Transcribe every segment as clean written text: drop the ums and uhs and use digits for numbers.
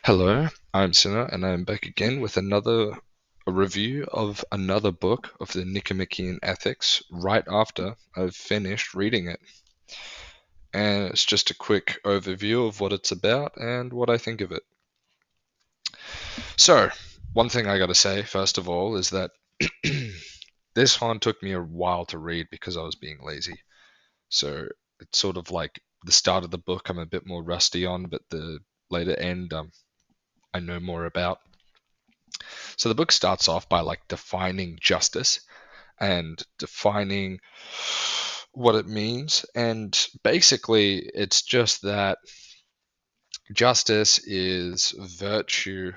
Hello, I'm Sinner, and I'm back again with another review of another book of the Nicomachean Ethics right after I've finished reading it. And it's just a quick overview of what it's about and what I think of it. So, one thing I gotta say, first of all, is that this one took me a while to read because I was being lazy. So, it's sort of like the start of the book I'm a bit more rusty on, but the later end I know more about. So the book starts off by like defining justice and defining what it means. And basically, it's just that justice is virtue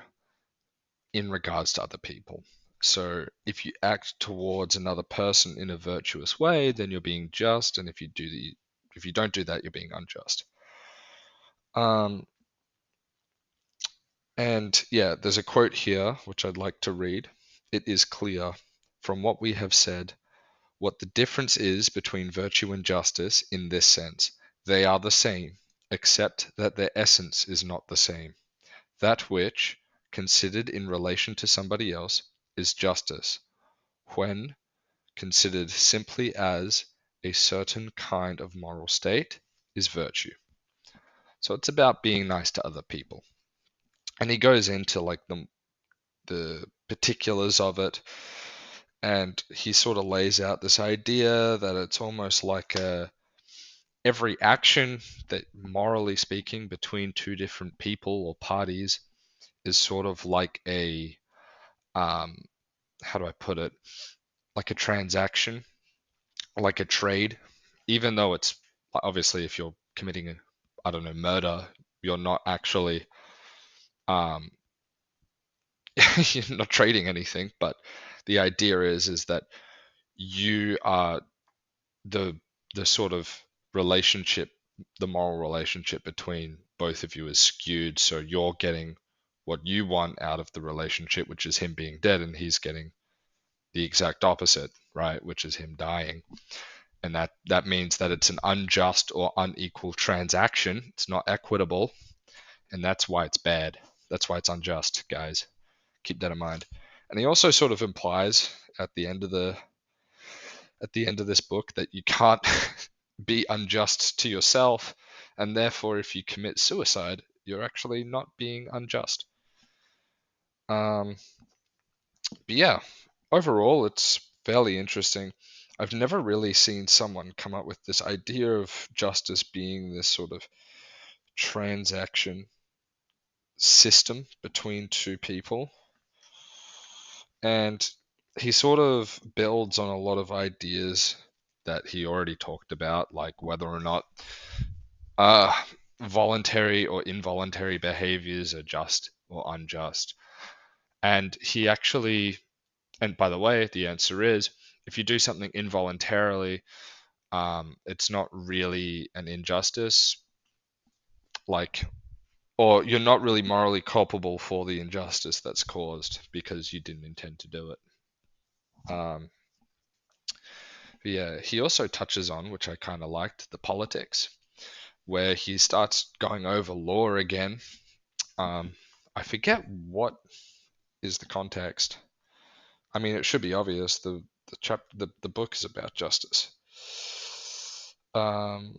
in regards to other people. So if you act towards another person in a virtuous way, then you're being just, and if you don't do that, you're being unjust. Um, and yeah, there's a quote here which I'd like to read. It is clear from what we have said what the difference is between virtue and justice in this sense. They are the same, except that their essence is not the same. That which, considered in relation to somebody else, is justice, when considered simply as a certain kind of moral state, is virtue. So it's about being nice to other people. And he goes into like the particulars of it, and he sort of lays out this idea that it's almost like every action that, morally speaking, between two different people or parties is sort of like a, um, how do I put it? Like a transaction, like a trade. Even though it's obviously, if you're committing a, I don't know, murder, you're not actually, um, you're not trading anything. But the idea is that you are the the sort of relationship, the moral relationship between both of you is skewed, so you're getting what you want out of the relationship, which is him being dead, and he's getting the exact opposite, right, which is him dying. And that means that it's an unjust or unequal transaction. It's not equitable, and that's why it's bad. That's why it's unjust, guys. Keep that in mind. And he also sort of implies at the end of this book that you can't be unjust to yourself, and therefore, if you commit suicide, you're actually not being unjust. Um, but yeah, overall, it's fairly interesting. I've never really seen someone come up with this idea of justice being this sort of transaction system between two people. And he sort of builds on a lot of ideas that he already talked about, like whether or not uh, voluntary or involuntary behaviors are just or unjust. And he actually, and by the way, the answer is if you do something involuntarily, it's not really an injustice, like, or you're not really morally culpable for the injustice that's caused because you didn't intend to do it. Um, but yeah, he also touches on, which I kind of liked, the politics, where he starts going over law again. Um, I forget what is the context. I mean, it should be obvious. The book is about justice. Um,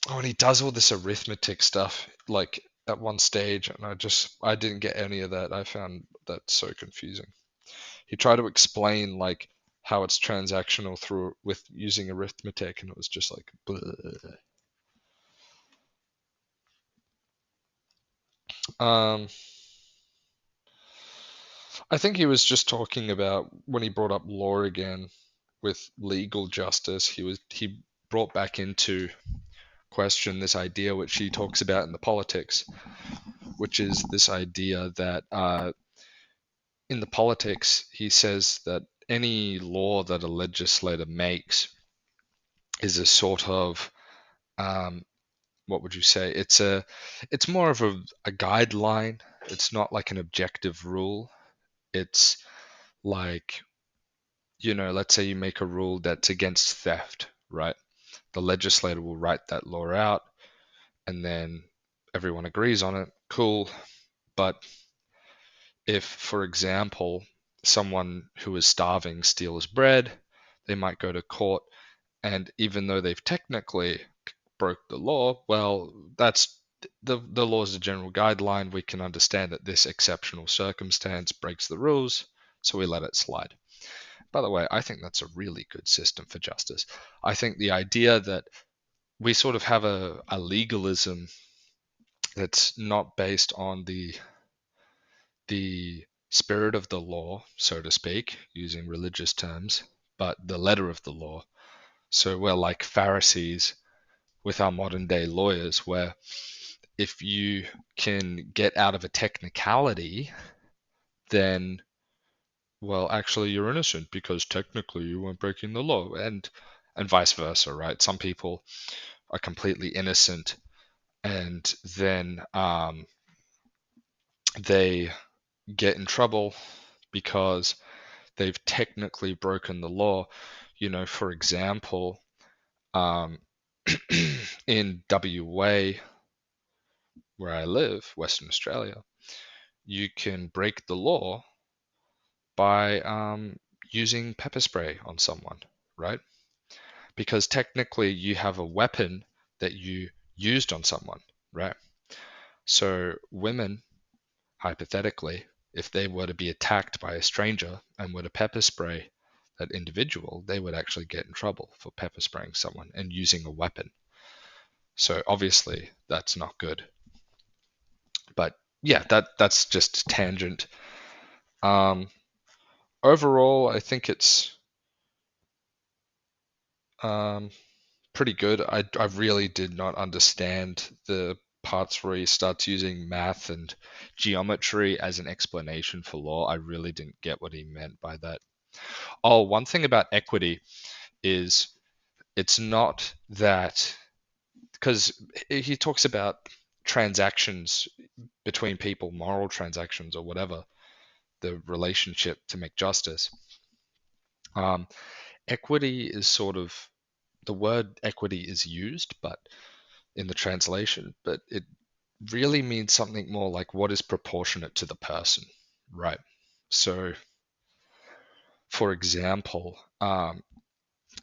oh, and he does all this arithmetic stuff like at one stage, and I didn't get any of that. I found that so confusing. He tried to explain like how it's transactional through with using arithmetic, and it was just like bleh. Um, I think he was just talking about when he brought up law again with legal justice. He brought back into question this idea which he talks about in the politics, which is this idea that in the politics he says that any law that a legislator makes is a sort of, um, what would you say? It's more of a guideline. It's not like an objective rule. It's like, let's say you make a rule that's against theft, right? The legislator will write that law out, and then everyone agrees on it, cool. But if, for example, someone who is starving steals bread, they might go to court, and even though they've technically broke the law, well, that's the law is a general guideline. We can understand that this exceptional circumstance breaks the rules, so we let it slide. By the way, I think that's a really good system for justice. I think the idea that we sort of have a legalism that's not based on the spirit of the law, so to speak, using religious terms, but the letter of the law. So we're like Pharisees with our modern day lawyers, where if you can get out of a technicality, then, well, actually you're innocent because technically you weren't breaking the law, and vice versa, right? Some people are completely innocent, and then they get in trouble because they've technically broken the law. For example, um, in WA, where I live, Western Australia, you can break the law by using pepper spray on someone, right? Because technically you have a weapon that you used on someone, right? So women, hypothetically, if they were to be attacked by a stranger and were to pepper spray that individual, they would actually get in trouble for pepper spraying someone and using a weapon. So obviously that's not good. But yeah, that's just a tangent. Overall, I think it's um, pretty good. I really did not understand the parts where he starts using math and geometry as an explanation for law. I really didn't get what he meant by that. Oh, one thing about equity is it's not that, because he talks about transactions between people, moral transactions or whatever, the relationship to make justice. Um, Equity is sort of, the word equity is used, but in the translation, but it really means something more like what is proportionate to the person, right? So, for example,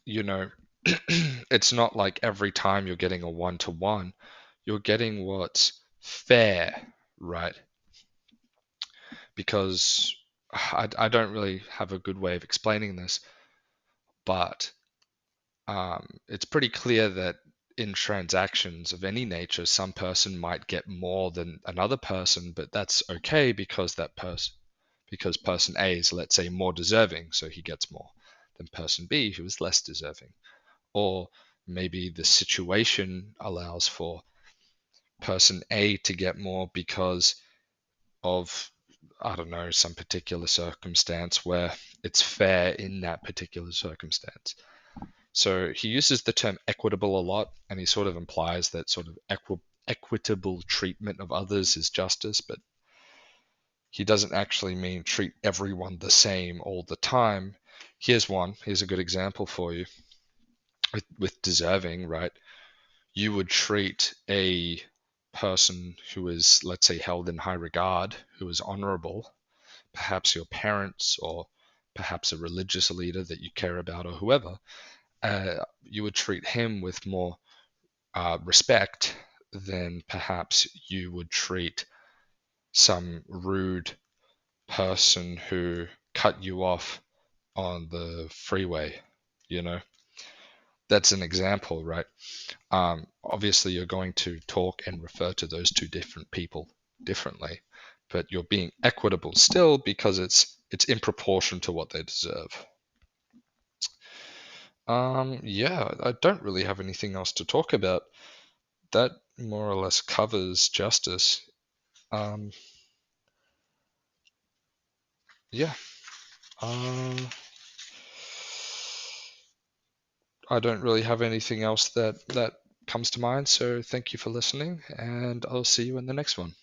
you know, it's not like every time you're getting a one-to-one, you're getting what's fair, right? Because I don't really have a good way of explaining this, but it's pretty clear that in transactions of any nature, some person might get more than another person, but that's okay because because person A is, let's say, more deserving, so he gets more than person B, who is less deserving. Or maybe the situation allows for person A to get more because of, I don't know, some particular circumstance where it's fair in that particular circumstance. So he uses the term equitable a lot, and he sort of implies that sort of equitable treatment of others is justice, but he doesn't actually mean treat everyone the same all the time. Here's a good example for you with deserving, right? You would treat a person who is, let's say, held in high regard, who is honorable, perhaps your parents or perhaps a religious leader that you care about or whoever, you would treat him with more respect than perhaps you would treat some rude person who cut you off on the freeway. You know, that's an example, right? Obviously, you're going to talk and refer to those two different people differently, but you're being equitable still because it's in proportion to what they deserve. Yeah, I don't really have anything else to talk about. That more or less covers justice. Um, yeah. I don't really have anything else that comes to mind, so thank you for listening, and I'll see you in the next one.